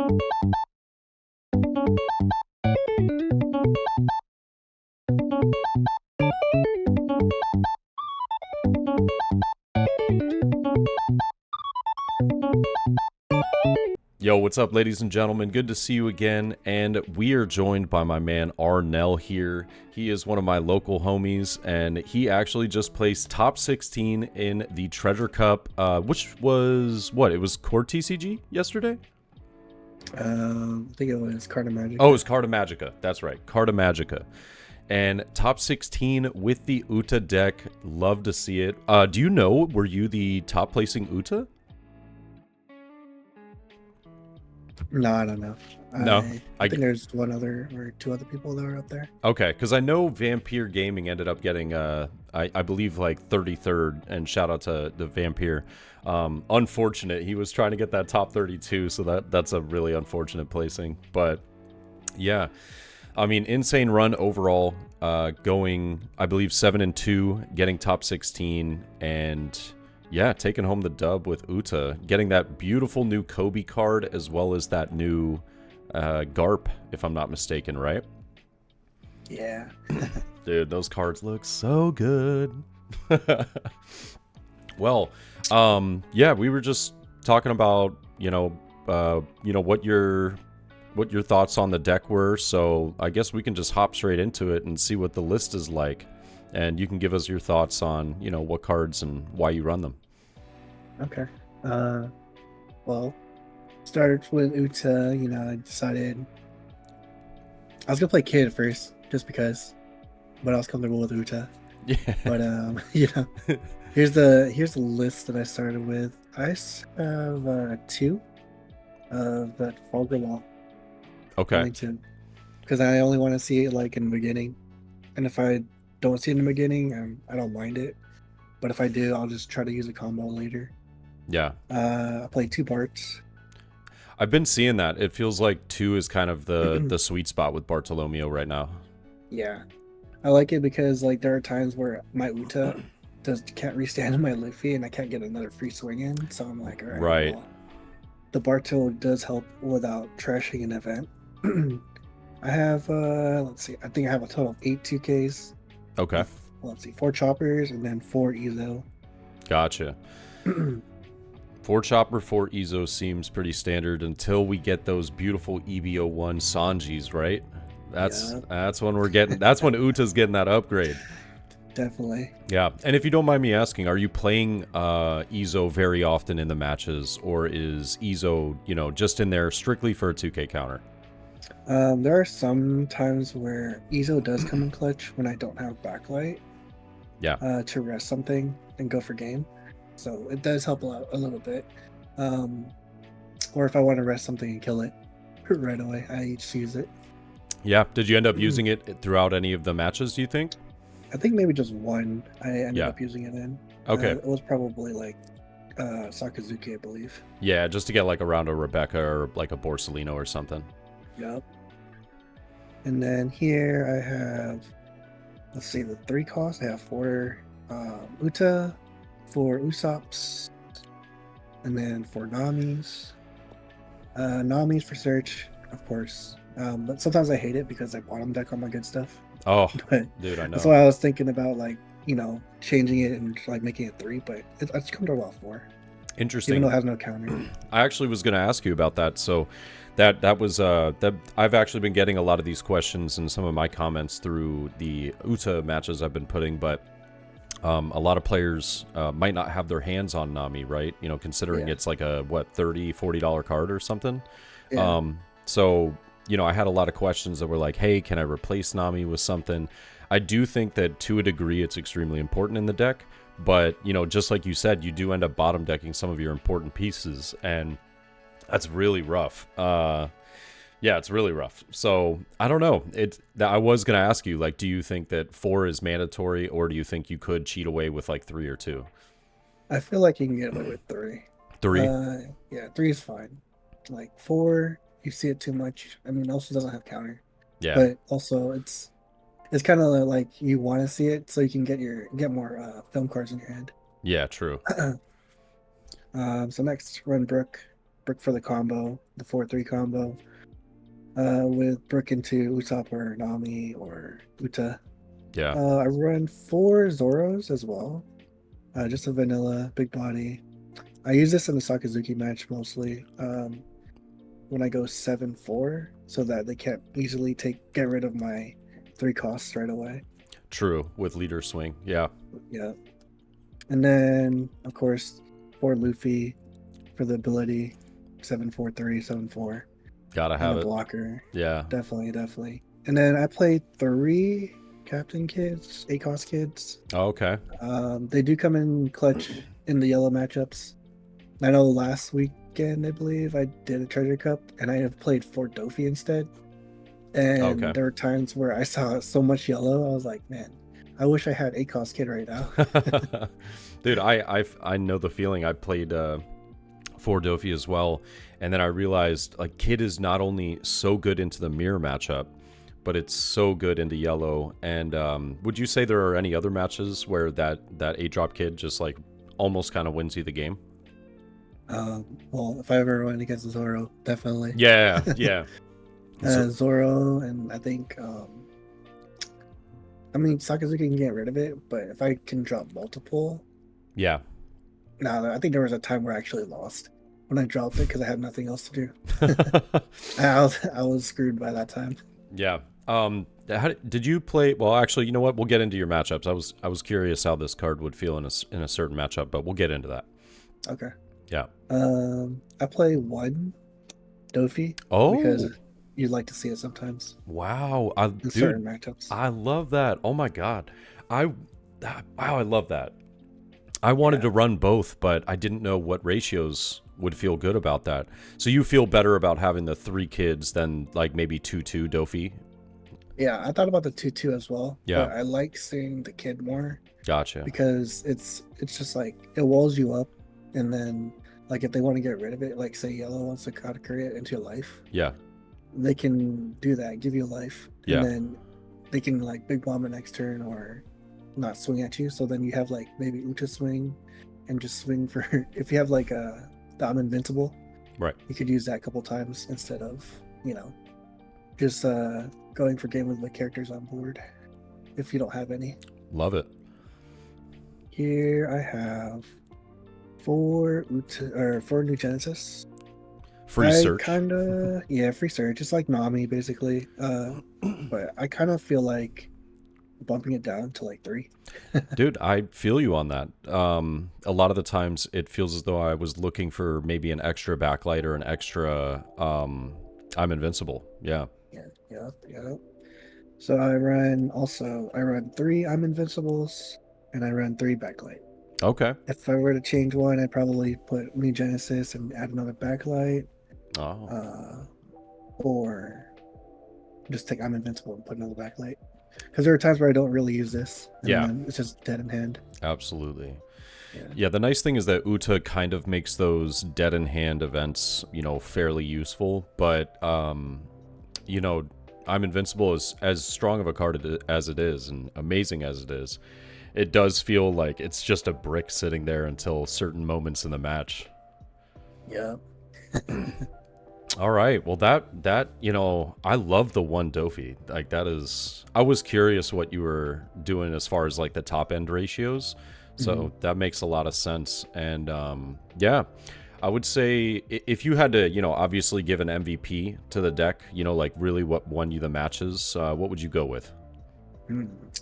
Yo, what's up, ladies and gentlemen? Good to see you again, and we are joined by my man Arnell here. He is one of my local homies, and he actually just placed top 16 in the Treasure Cup, which was, what, it was Core TCG yesterday? I think it was Carta Magica. Oh, it was Carta Magica. That's right, Carta Magica. And top 16 with the Uta deck. Love to see it. Do you know, were you the top placing Uta? No, I don't know. No, I think there's one other or two other people that are up there. Okay, because I know Vampire Gaming ended up getting, I believe, like 33rd, and shout out to the Vampire. Unfortunate, he was trying to get that top 32, so that's a really unfortunate placing. But yeah, I mean, insane run overall, going, I believe, 7-2, getting top 16, and yeah, taking home the dub with Uta, getting that beautiful new Kobe card as well as that new Garp, if I'm not mistaken, right? Yeah. Dude, those cards look so good. Well, yeah, we were just talking about, what your thoughts on the deck were, so I guess we can just hop straight into it and see what the list is like. And you can give us your thoughts on, what cards and why you run them. Okay. Well, started with Uta, I decided I was gonna play Kid first, just because, but I was comfortable with Uta. Yeah. But here's the list that I started with. I have 2 of that Fogger Law. Okay. Because I only want to see it like in the beginning, and if I don't see it in the beginning, I don't mind it. But if I do, I'll just try to use a combo later. Yeah. I played 2 parts. I've been seeing that. It feels like 2 is kind of the sweet spot with Bartolomeo right now. Yeah. I like it because like there are times where my Uta can't restand in my Luffy and I can't get another free swing in. So I'm like, all right. Right. Well, the Barto does help without trashing an event. I have let's see, I think I have a total of 8 2Ks. Okay. Let's see, 4 choppers and then 4 Ezo. Gotcha. 4 chopper, 4 Ezo seems pretty standard until we get those beautiful EBO1 Sanjis, right? That's when we're getting. That's when Uta's getting that upgrade. Definitely. Yeah, and if you don't mind me asking, are you playing Ezo very often in the matches, or is Ezo, just in there strictly for a 2K counter? There are some times where Ezo does come in clutch when I don't have backlight. Yeah. To rest something and go for game. So it does help a little bit. Or if I want to rest something and kill it right away, I just use it. Yeah. Did you end up using it throughout any of the matches, do you think? I think maybe just one I ended up using it in. Okay. It was probably like Sakazuki, I believe. Yeah, just to get like around a Rebecca or like a Borsellino or something. Yep. And then here I have, let's see, the 3 costs. I have 4 Uta, 4 Usops, and then 4 Namis. Namis for search, of course. But sometimes I hate it because I bottom deck all my good stuff. Oh, but dude, I know. That's why I was thinking about like, changing it and like making it 3, but it's come to a well 4. Interesting. Even though it has no counter. I actually was going to ask you about that. So that was that I've actually been getting a lot of these questions and some of my comments through the Uta matches I've been putting, but a lot of players might not have their hands on Nami, right? Considering it's like a $30-$40 card or something. Yeah. So I had a lot of questions that were like, hey, can I replace Nami with something? I do think that to a degree it's extremely important in the deck, but just like you said, you do end up bottom decking some of your important pieces, and that's really rough. Yeah, it's really rough. So I don't know. I was gonna ask you, like, do you think that 4 is mandatory, or do you think you could cheat away with like 3 or 2? I feel like you can get away with 3. 3? Yeah, 3 is fine. Like 4, you see it too much. I mean, also doesn't have counter. Yeah. But also it's kind of like you want to see it so you can get more film cards in your hand. Yeah, true. So next, run Brook. Brook for the combo, the 4-3 combo, with Brook into Usopp or Nami or Uta. Yeah. I run 4 Zoros as well, just a vanilla big body. I use this in the Sakazuki match mostly. When I go 7-4, so that they can't easily get rid of my 3 costs right away. True, with leader swing. Yeah. Yeah. And then, of course, 4 Luffy for the ability, 7-4-3, 7-4. Gotta have and a it. blocker. Yeah. Definitely. And then I played 3 Captain kids, ACOS kids. Oh, okay. They do come in clutch in the yellow matchups. I know last weekend, I believe, I did a Treasure Cup, and I have played Fort Dofi instead. And there were times where I saw so much yellow, I was like, man, I wish I had ACOS kid right now. Dude, I know the feeling. I played Fort Dofi as well, and then I realized like Kid is not only so good into the mirror matchup, but it's so good into yellow. And would you say there are any other matches where that 8-drop Kid just like almost kind of wins you the game? Well, if I ever went against Zoro, definitely. Yeah. Zoro, and I think, I mean, Sakazuki can get rid of it, but if I can drop multiple. Yeah. No, I think there was a time where I actually lost when I dropped it because I had nothing else to do. I was screwed by that time. Yeah. Did you play? Well, actually, you know what? We'll get into your matchups. I was curious how this card would feel in a certain matchup, but we'll get into that. Okay. Yeah. I play 1 Dofi. Oh. Because you'd like to see it sometimes. Wow. In certain matchups. I love that. Oh my god. Wow, I love that. I wanted to run both, but I didn't know what ratios would feel good about that. So you feel better about having the 3 kids than like maybe 2-2 Dofi? Yeah, I thought about the 2-2 as well. Yeah. But I like seeing the kid more. Gotcha. Because it's just like it walls you up, and then like if they want to get rid of it, like say yellow wants to Katakuri it into your life. Yeah. They can do that, give you a life. Yeah. And then they can like big bomb it next turn or not swing at you. So then you have like maybe Uta swing and just swing for if you have like the I'm invincible. Right. You could use that a couple times instead of, just going for game with the characters on board if you don't have any. Love it. Here I have 4 New Genesis. Free search. Free search. Just like Nami, basically. But I kind of feel like bumping it down to like 3. Dude, I feel you on that. A lot of the times it feels as though I was looking for maybe an extra backlight or an extra I'm invincible. Yeah. Yeah. So I run 3 I'm invincibles and I run 3 backlight. Okay. If I were to change one, I'd probably put New Genesis and add another backlight. Oh. Or just take I'm invincible and put another backlight. Because there are times where I don't really use this. And it's just dead in hand. Absolutely. Yeah, the nice thing is that Uta kind of makes those dead in hand events, fairly useful. But, I'm invincible is as strong of a card as it is and amazing as it is. It does feel like it's just a brick sitting there until certain moments in the match. Yeah. All right. Well, that I love the 1 Dofi. Like that is, I was curious what you were doing as far as like the top end ratios. So that makes a lot of sense. And I would say if you had to, obviously give an MVP to the deck, like really what won you the matches, what would you go with?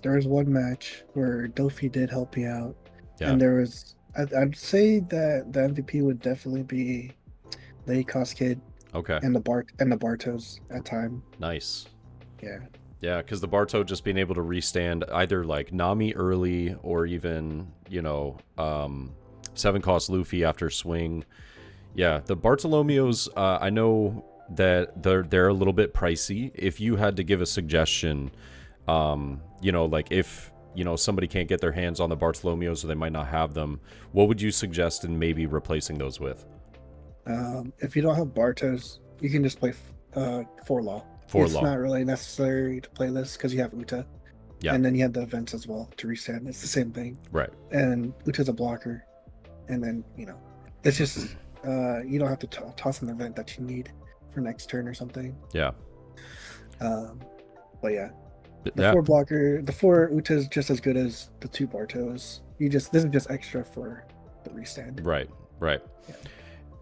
There was one match where Dofi did help me out. Yeah. And there was, I'd say that the MVP would definitely be the ACOS kid. Okay. And the Bartos at time. Nice. Yeah. Yeah, because the Barto just being able to restand either like Nami early or even, 7-cost Luffy after swing. Yeah, the Bartolomeos, I know that they're a little bit pricey. If you had to give a suggestion, like if, somebody can't get their hands on the Bartolomeos or they might not have them, what would you suggest in maybe replacing those with? If you don't have Bartos, you can just play 4-law. It's not really necessary to play this because you have Uta. Yeah. And then you have the events as well to restand. It's the same thing. Right. And Uta's a blocker. And then, it's just you don't have to toss an event that you need for next turn or something. Yeah. But yeah, the Yeah. 4 blocker, the 4 Uta is just as good as the 2 Bartos. This is just extra for the restand. Right. Right. Yeah.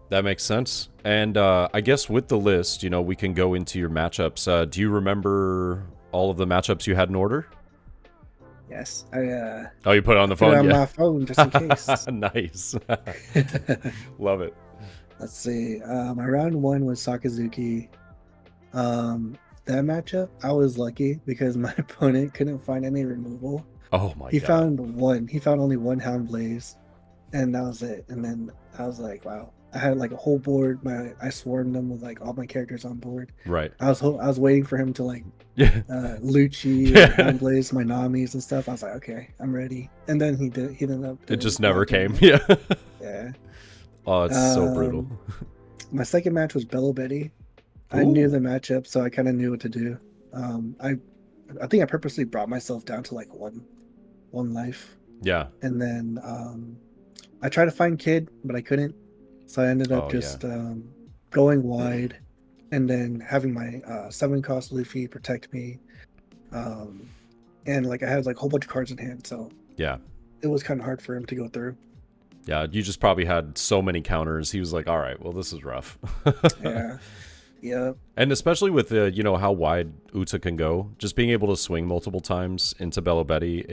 That makes sense. And I guess with the list, you know, we can go into your matchups. Do you remember all of the matchups you had in order? Yes, Oh, you put it on the put it phone? on Yeah. my phone just in case. Nice. Love it. Let's see. My round 1 was Sakazuki. That matchup, I was lucky because my opponent couldn't find any removal. Oh my He god. found one. He found only 1 Hound Blaze, and that was it. And then I was like, wow. I had like a whole board. I swarmed them with like all my characters on board. Right. I was waiting for him to like Yeah. Lucci, Yeah. Hound Blaze, my Namis and stuff. I was like, okay, I'm ready. And then he ended up. It just never came. It. Yeah. Yeah. Oh, it's so brutal. My second match was Bello Betty. I knew the matchup, so I kind of knew what to do. I think I purposely brought myself down to like one life. Yeah. And then I tried to find Kid, but I couldn't. So I ended up going wide, and then having my 7-cost Luffy protect me. And like I had like a whole bunch of cards in hand, so yeah, it was kind of hard for him to go through. Yeah, you just probably had so many counters. He was like, all right, well, this is rough. Yeah. Yeah. And especially with you know, how wide Uta can go, just being able to swing multiple times into Bello Betty,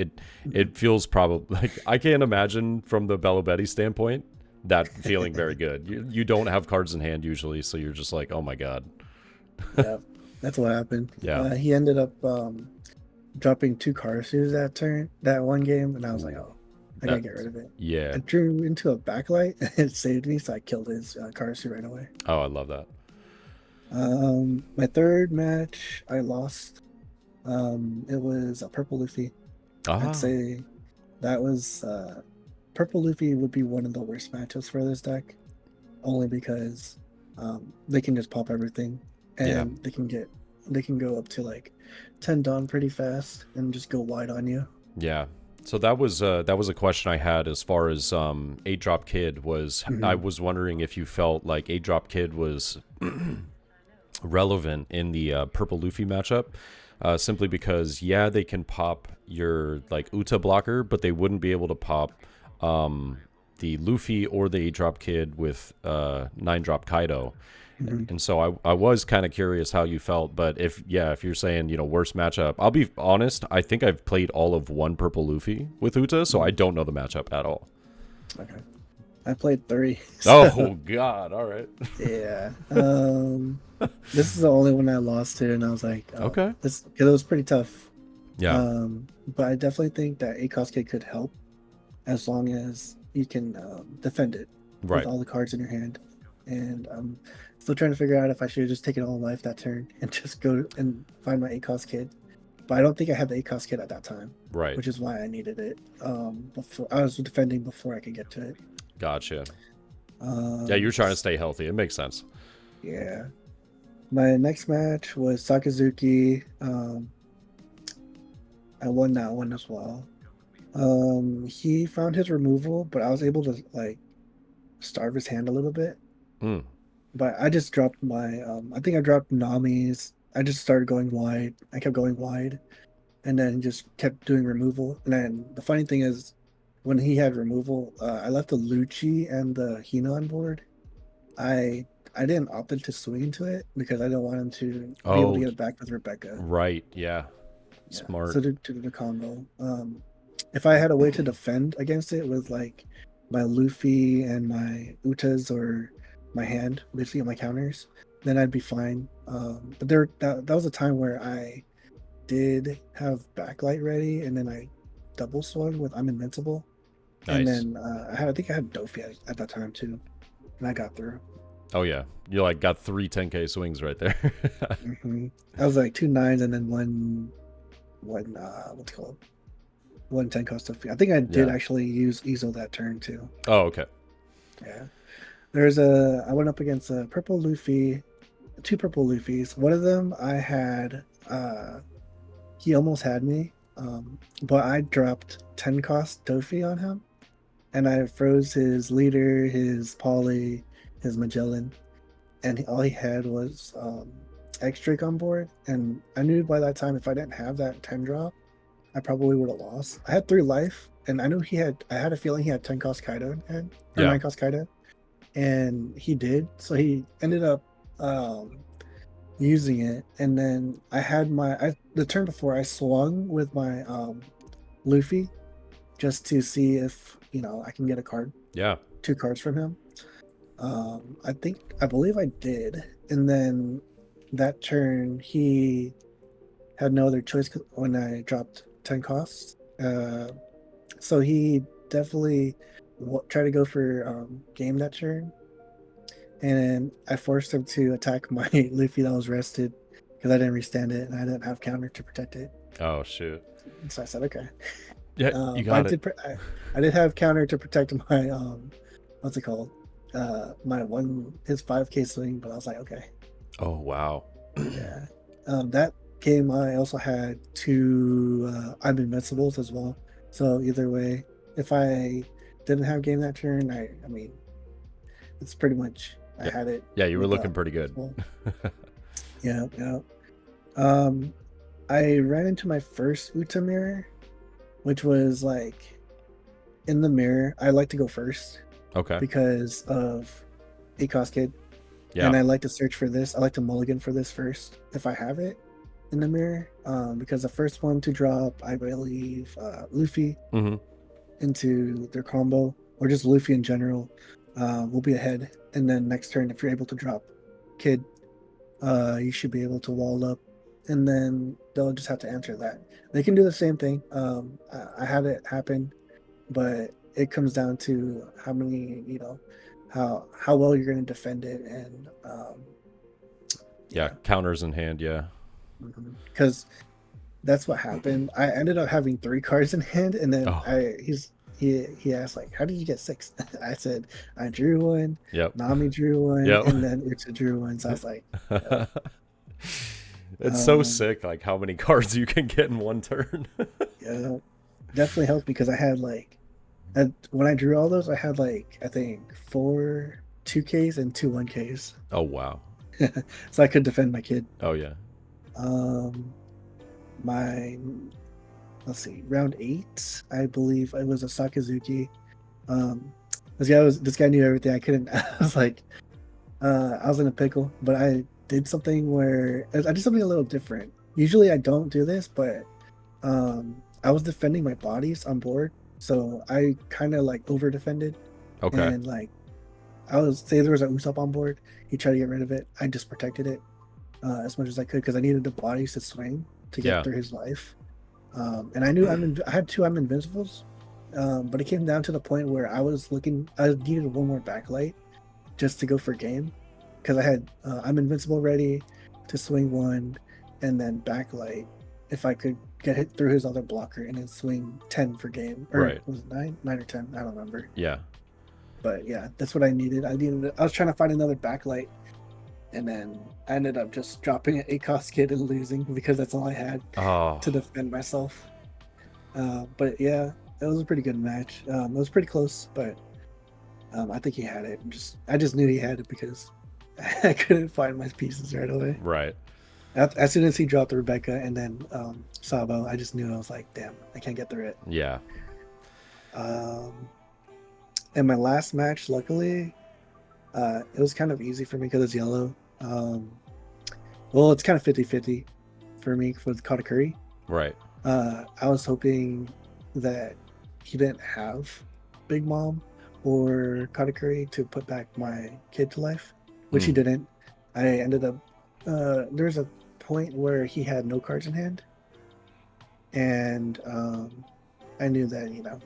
it feels probably like, I can't imagine from the Bello Betty standpoint that feeling very good. You don't have cards in hand usually, so you're just like, oh my god. Yeah, that's what happened. Yeah. He ended up dropping 2 Karasus that one game, and I was like, oh, I gotta get rid of it. Yeah. I drew into a backlight and it saved me, so I killed his Karasu right away. Oh, I love that. My third match I lost. It was a Purple Luffy. I'd say that was Purple Luffy would be one of the worst matchups for this deck, only because they can just pop everything, and they can go up to like 10 Dawn pretty fast and just go wide on you. Yeah. So that was a question I had as far as 8-Drop Kid was. I was wondering if you felt like 8-Drop Kid was relevant in the Purple Luffy matchup, simply because they can pop your like Uta blocker, but they wouldn't be able to pop the Luffy or the 8-Drop Kid with 9-Drop Kaido. And so I was kind of curious how you felt, but if you're saying, you know, worst matchup, I'll be honest, I think I've played all of one Purple Luffy with Uta, so I don't know the matchup at all. Okay. I played 3. So, oh god, all right. Yeah. This is the only one I lost to, and I was like, okay. Because it was pretty tough. Yeah. But I definitely think that 8-cost Kid could help as long as you can defend it with all the cards in your hand. And I'm still trying to figure out if I should just take it all life that turn and just go and find my 8-cost Kid. But I don't think I had the 8-cost Kid at that time. Right. Which is why I needed it. Before I was defending before I could get to it. Gotcha. You're trying to stay healthy. It makes sense. Yeah. My next match was Sakazuki. I won that one as well. He found his removal, but I was able to like starve his hand a little bit. But I just dropped my I think I dropped Nami's. I just started going wide. I kept going wide and then just kept doing removal. And then the funny thing is, when he had removal, I left the Lucci and the Hina on board. I didn't opt to swing into it because I don't want him to be able to get it back with Rebecca. Right, yeah. Smart. So to do the combo. If I had a way to defend against it with like my Luffy and my Utas or my hand, basically my counters, then I'd be fine. But that was a time where I did have backlight ready, and then I double swung with I'm Invincible. Nice. And then I think I had Dofi at that time too, and I got through. Oh yeah, you like got 3 10K swings right there. I was like 2 9s and then one what's it called? 1 10-cost Dofi. I think I did actually use Ezo that turn too. Oh okay. Yeah. I went up against a Purple Luffy, 2 Purple Luffys. One of them I had he almost had me. But I dropped 10-cost Dofi on him, and I froze his leader, his poly, his Magellan, and all he had was X-Drake on board. And I knew by that time if I didn't have that 10 drop, I probably would have lost. I had 3 life, and I knew he had. I had a feeling he had 10 cost Kaido in hand, or 9 cost Kaido, and he did. So he ended up using it, and then I had the turn before I swung with my Luffy just to see if I can get a card. Yeah. 2 cards from him. I believe I did, and then that turn he had no other choice when I dropped 10 costs. So he definitely tried to go for game that turn, and I forced him to attack my Luffy that was rested because I didn't restand it and I didn't have counter to protect it. Oh shoot! And so I said, okay. Yeah, you got it. I did have counter to protect my what's it called? My his 5k swing, but I was like, okay. Oh wow. Yeah. That game I also had 2 I'm Invincibles as well. So either way, if I didn't have game that turn, I mean, it's pretty much I had it. Yeah, you were looking pretty good. Well. Yeah. I ran into my first Uta mirror, which was like in the mirror. I like to go first. Okay. Because of 8 cost kid. Yeah. And I like to search for this. I like to mulligan for this first if I have it in the mirror. Because the first one to drop, I believe, Luffy into their combo, or just Luffy in general, will be ahead. And then next turn, if you're able to drop Kid, you should be able to wall up. And then they'll just have to answer that. They can do the same thing. I had it happen, but it comes down to how many, how well you're going to defend it, and counters in hand. because that's what happened. I ended up having 3 cards in hand, and then he asked like, how did you get 6? I said I drew 1. Nami drew 1. And then Uta drew 1. So I was like, it's so sick, like how many cards you can get in one turn. Yeah, definitely helped because I had like, when I drew all those, I had like, I think 4 2Ks and 2 1Ks. Oh wow. So I could defend my kid. Oh yeah. Let's see, round 8, I believe it was a Sakazuki. This guy knew everything. I couldn't. I was like, I was in a pickle, but I did something where I did something a little different. Usually I don't do this, but I was defending my bodies on board, so I kind of like over defended. Okay. And like, say there was an Usopp on board, he tried to get rid of it. I just protected it as much as I could because I needed the bodies to swing to get through his life. And I knew I had 2 I'm Invincibles, but it came down to the point where I needed 1 more backlight just to go for game, because I had I'm Invincible ready to swing 1, and then backlight if I could get hit through his other blocker and then swing 10 for game. Or was it 9 or 10? I don't remember. Yeah. But yeah, that's what I needed. I was trying to find another backlight, and then I ended up just dropping an 8 cost kid and losing because that's all I had to defend myself. But yeah, it was a pretty good match. It was pretty close, but I think he had it. I just knew he had it because I couldn't find my pieces right away. Right. As soon as he dropped the Rebecca and then Sabo, I just knew. I was like, damn, I can't get through it. Yeah. And my last match, luckily, it was kind of easy for me because it's yellow. Well, it's kind of 50-50 for me with Katakuri. Right. I was hoping that he didn't have Big Mom or Katakuri to put back my kid to life, which he didn't. I ended up there's a point where he had no cards in hand, and I knew that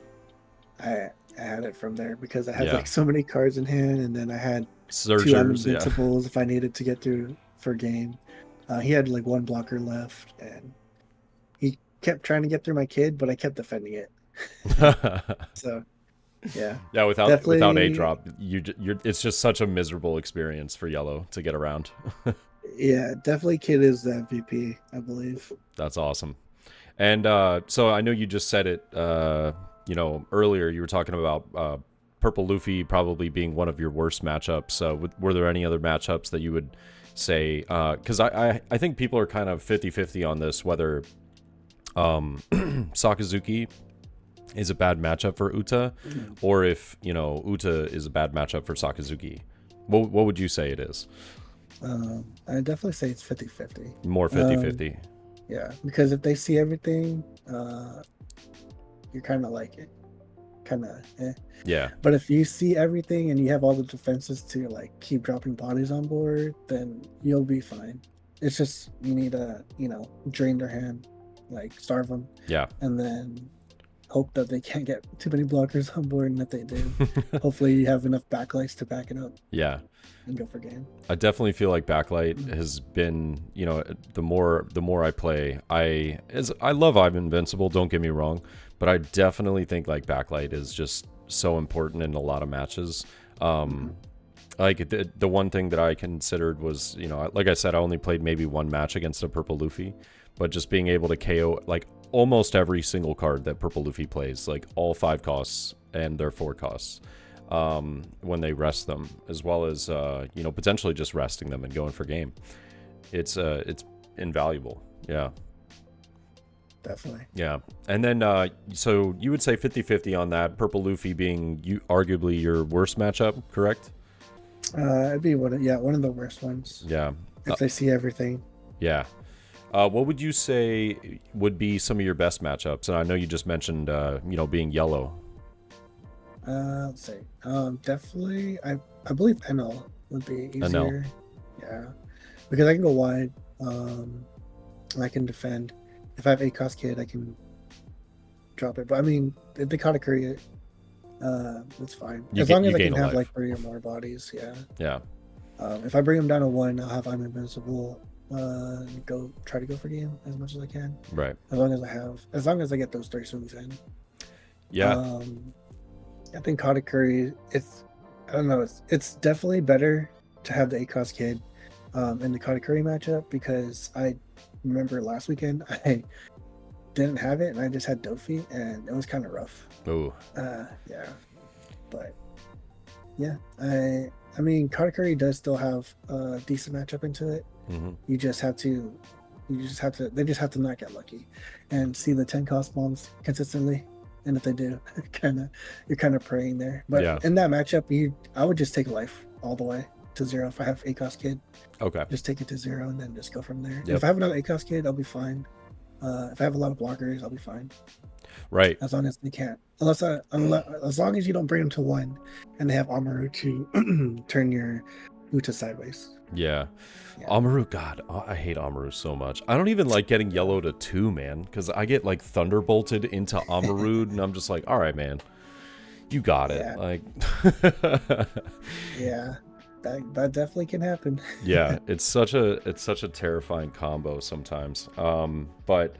I had it from there because I had like so many cards in hand, and then I had Surgers, 2 Invincibles if I needed to get through for game. He had like 1 blocker left, and he kept trying to get through my kid, but I kept defending it. So yeah, without a drop, it's just such a miserable experience for yellow to get around. Yeah, definitely kid is the MVP, I believe. That's awesome. And so I know you just said it earlier. You were talking about Purple Luffy probably being one of your worst matchups. Were there any other matchups that you would say? Because I think people are kind of 50-50 on this, whether Sakazuki is a bad matchup for Uta, or if, you know, Uta is a bad matchup for Sakazuki. What would you say it is? I definitely say it's 50-50. More 50-50. Yeah, because if they see everything, you're kind of like it. Kind of Yeah. But if you see everything and you have all the defenses to like keep dropping bodies on board, then you'll be fine. It's just you need to, you know, drain their hand, like starve them. Yeah. And then hope that they can't get too many blockers on board, and if they do, hopefully you have enough backlights to back it up. Yeah. And go for game. I definitely feel like backlight has been, you know, the more I play, I love I'm Invincible, don't get me wrong, but I definitely think like backlight is just so important in a lot of matches. Like the one thing that I considered was, you know, like I said, I only played maybe one match against a Purple Luffy, but just being able to KO like almost every single card that Purple Luffy plays, like all 5 costs and their 4 costs. When they rest them, as well as you know, potentially just resting them and going for game, it's invaluable. Yeah, definitely. Yeah. And then so you would say 50-50 on that, Purple Luffy being arguably your worst matchup, correct? It'd be one of the worst ones. Yeah, if they see everything. Yeah. What would you say would be some of your best matchups? And I know you just mentioned you know, being yellow. Let's see. Definitely, I believe NL would be easier. NL. Yeah, because I can go wide. I can defend. If I have ACOS Kid, I can drop it. But I mean, if they Katakuri, it's fine. As long as I can have like 3 or more bodies. Yeah. Yeah. If I bring them down to 1, I'll have I'm Invincible. Try to go for game as much as I can. Right. As long as I get those 3 swings in. Yeah. I think Katakuri, it's definitely better to have the ACOS Kid in the Katakuri matchup, because I remember last weekend I didn't have it and I just had Dofi and it was kind of rough. Oh. Yeah. But yeah, I mean, Katakuri does still have a decent matchup into it. Mm-hmm. They just have to not get lucky and see the 10 cost bombs consistently. And if they do, you're kind of praying there. But yeah, in that matchup, I would just take life all the way to 0 if I have ACOS Kid. Okay. Just take it to 0 and then just go from there. Yep. If I have another ACOS Kid, I'll be fine. If I have a lot of blockers, I'll be fine. Right. As long as they can't. As long as you don't bring them to 1 and they have Amaru to turn your Uta sideways. Yeah. Amaru, God, I hate Amaru so much. I don't even like getting yellow to 2, man, because I get like thunderbolted into Amaru and I'm just like, all right, man, you got it. Like, yeah, that definitely can happen. Yeah, it's such a terrifying combo sometimes. But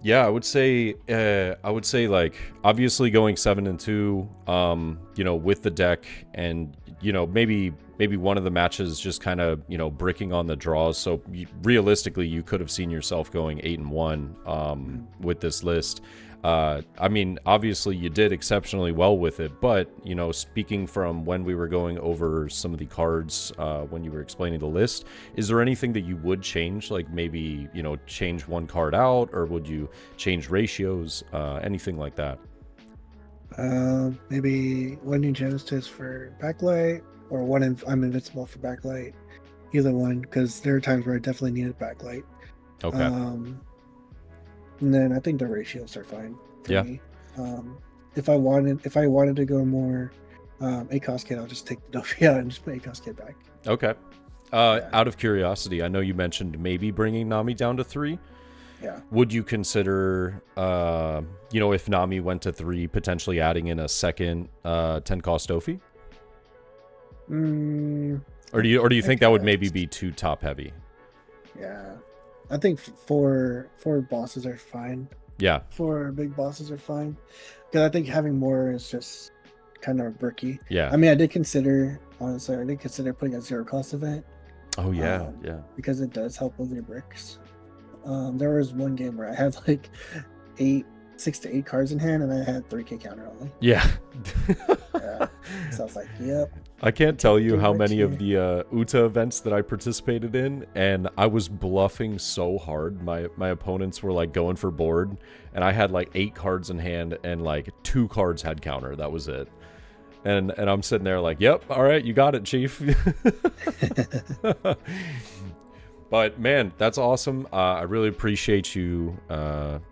yeah, I would say like obviously going 7-2, you know, with the deck, and you know, maybe one of the matches just kind of, you know, bricking on the draws. So realistically, you could have seen yourself going 8-1 with this list. I mean, obviously you did exceptionally well with it, but, you know, speaking from when we were going over some of the cards, when you were explaining the list, is there anything that you would change? Like maybe, you know, change one card out, or would you change ratios? Anything like that? Maybe 1 new Genesis for backlight, or 1 I'm Invincible for backlight. Either one, because there are times where I definitely needed backlight. Okay. And then I think the ratios are fine for me. Yeah. If I wanted to go more ACOS Kid, I'll just take the Dofi out and just put ACOS Kid back. Okay. Out of curiosity, I know you mentioned maybe bringing Nami down to 3. Yeah. Would you consider, you know, if Nami went to 3, potentially adding in a second 10 cost Dofi? Or do you think that would maybe be too top heavy? Yeah, I think four bosses are fine. Yeah. 4 big bosses are fine, because I think having more is just kind of bricky. Yeah. I mean, I did consider putting a 0 cost event. Oh yeah, yeah. Because it does help with your bricks. There was one game where I had like 6 to 8 cards in hand, and I had 3k counter only. Yeah. Yeah. So I was like, yep. I can't tell you Get how right many of here. the UTA events that I participated in, and I was bluffing so hard. My opponents were like going for board, and I had like 8 cards in hand, and like 2 cards had counter. That was it. And I'm sitting there like, yep, all right, you got it, Chief. But man, that's awesome. I really appreciate you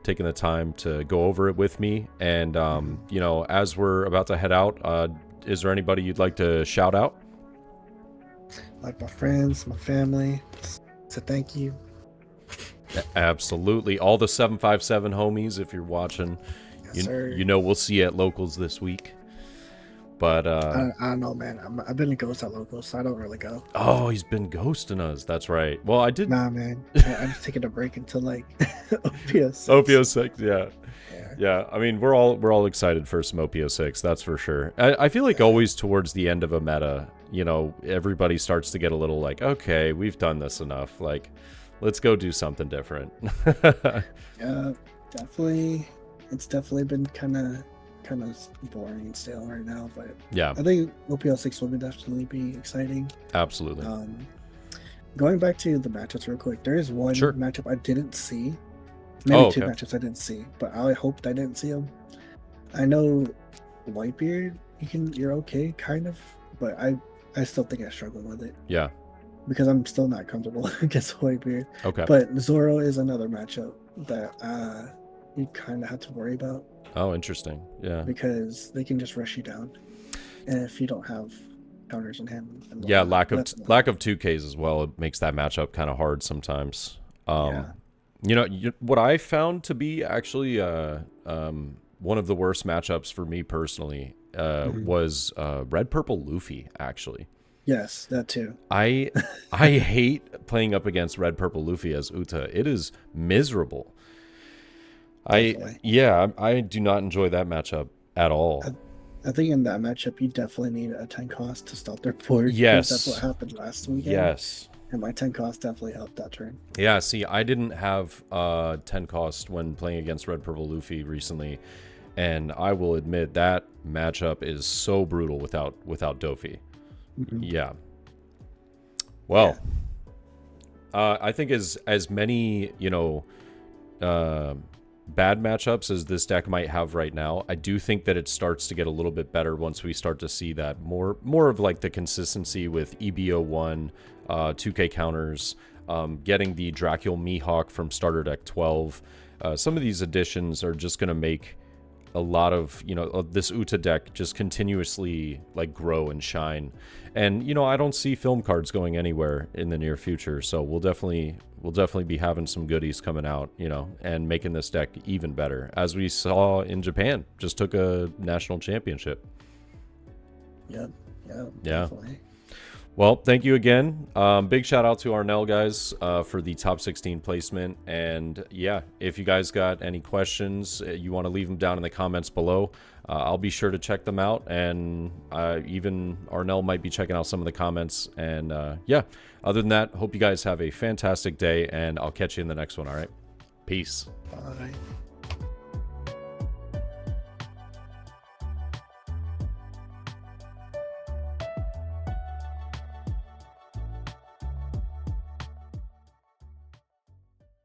taking the time to go over it with me. And you know, as we're about to head out, is there anybody you'd like to shout out? Like my friends, my family. So thank you. Absolutely, all the 757 homies. If you're watching, Yes, sir. you know we'll see you at locals this week. But I don't know, man. I've been a ghost at locals, so I don't really go. oh, he's been ghosting us. That's right. Well, I did. Nah, man. I'm just taking a break until like OPO6. OPO6, yeah. Yeah. Yeah, I mean, we're all excited for some OPO6, that's for sure. I feel like always towards the end of a meta, you know, everybody starts to get a little like, okay, we've done this enough. Like, let's go do something different. Yeah, definitely. It's definitely been kind of boring and stale right now, but Yeah, I think OPL6 will definitely be exciting. absolutely. Going back to the matchups real quick, there is one Sure. matchup I didn't see. Maybe Oh, two okay. matchups I didn't see, but I hoped I didn't see them. I know Whitebeard, you're okay, kind of, but I still think I struggle with it Yeah, because I'm still not comfortable against Whitebeard. okay. But Zoro is another matchup that you kind of have to worry about Oh, interesting. Yeah. because they can just rush you down, and if you don't have counters in hand, and Yeah, whatnot, lack of 2Ks as well, it makes that matchup kind of hard sometimes. Yeah. You know, what I found to be actually one of the worst matchups for me personally was Red Purple Luffy, actually. Yes, that too. I hate playing up against Red Purple Luffy as Uta. It is miserable. Definitely. I do not enjoy that matchup at all. I think in that matchup, you definitely need a 10 cost to stop their board. 'cause Yes. That's what happened last weekend. Yes. And my 10 cost definitely helped that turn. Yeah, see, I didn't have 10 cost when playing against Red Purple Luffy recently, and I will admit that matchup is so brutal without Dofi. Mm-hmm. Yeah. Well, I think as many, you know, bad matchups as this deck might have right now, I do think that it starts to get a little bit better once we start to see that more of like the consistency with EBO1, 2K counters, getting the Dracul Mihawk from starter deck 12. Some of these additions are just going to make a lot of, you know, this Uta deck just continuously like grow and shine. And, you know, I don't see film cards going anywhere in the near future, so we'll definitely be having some goodies coming out, you know, and making this deck even better, as we saw in Japan. Just took a national championship. Yeah, Yeah. definitely. Well, thank you again. Big shout out to Arnell, guys, for the top 16 placement. And yeah, if you guys got any questions, you want to leave them down in the comments below. I'll be sure to check them out. And even Arnell might be checking out some of the comments. And yeah, other than that, hope you guys have a fantastic day. And I'll catch you in the next one. All right. Peace. Bye.